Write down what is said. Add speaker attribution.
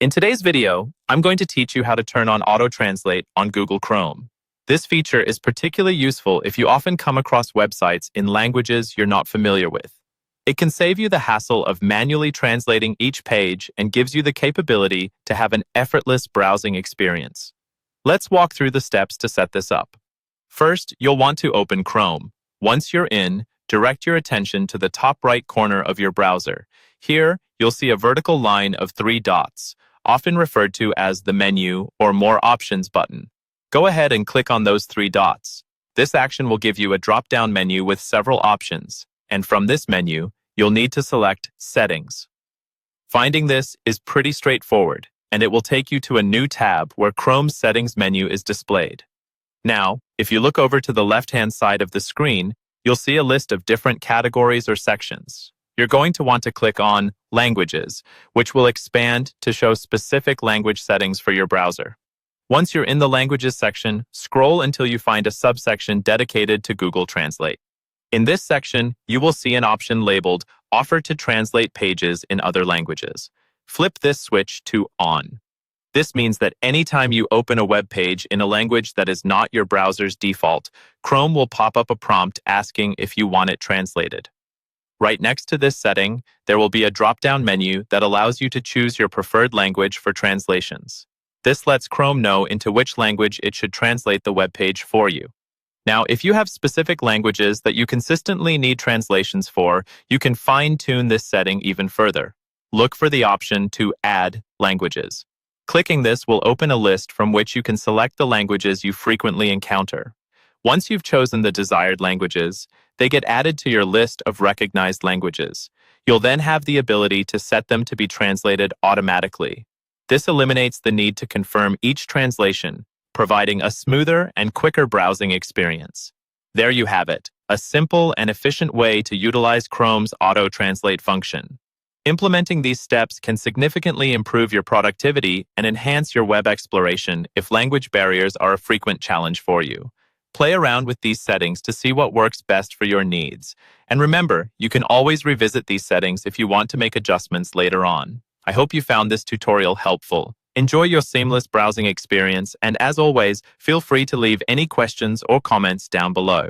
Speaker 1: In today's video, I'm going to teach you how to turn on Auto Translate on Google Chrome. This feature is particularly useful if you often come across websites in languages you're not familiar with. It can save you the hassle of manually translating each page and gives you the capability to have an effortless browsing experience. Let's walk through the steps to set this up. First, you'll want to open Chrome. Once you're in, direct your attention to the top right corner of your browser. Here, you'll see a vertical line of 3 dots, often referred to as the menu or More Options button. Go ahead and click on those 3 dots. This action will give you a drop-down menu with several options, and from this menu, you'll need to select Settings. Finding this is pretty straightforward, and it will take you to a new tab where Chrome's Settings menu is displayed. Now, if you look over to the left-hand side of the screen, you'll see a list of different categories or sections. You're going to want to click on Languages, which will expand to show specific language settings for your browser. Once you're in the Languages section, scroll until you find a subsection dedicated to Google Translate. In this section, you will see an option labeled Offer to Translate Pages in Other Languages. Flip this switch to On. This means that anytime you open a web page in a language that is not your browser's default, Chrome will pop up a prompt asking if you want it translated. Right next to this setting, there will be a drop-down menu that allows you to choose your preferred language for translations. This lets Chrome know into which language it should translate the web page for you. Now, if you have specific languages that you consistently need translations for, you can fine-tune this setting even further. Look for the option to Add Languages. Clicking this will open a list from which you can select the languages you frequently encounter. Once you've chosen the desired languages, they get added to your list of recognized languages. You'll then have the ability to set them to be translated automatically. This eliminates the need to confirm each translation, providing a smoother and quicker browsing experience. There you have it, a simple and efficient way to utilize Chrome's Auto Translate function. Implementing these steps can significantly improve your productivity and enhance your web exploration if language barriers are a frequent challenge for you. Play around with these settings to see what works best for your needs. And remember, you can always revisit these settings if you want to make adjustments later on. I hope you found this tutorial helpful. Enjoy your seamless browsing experience, and as always, feel free to leave any questions or comments down below.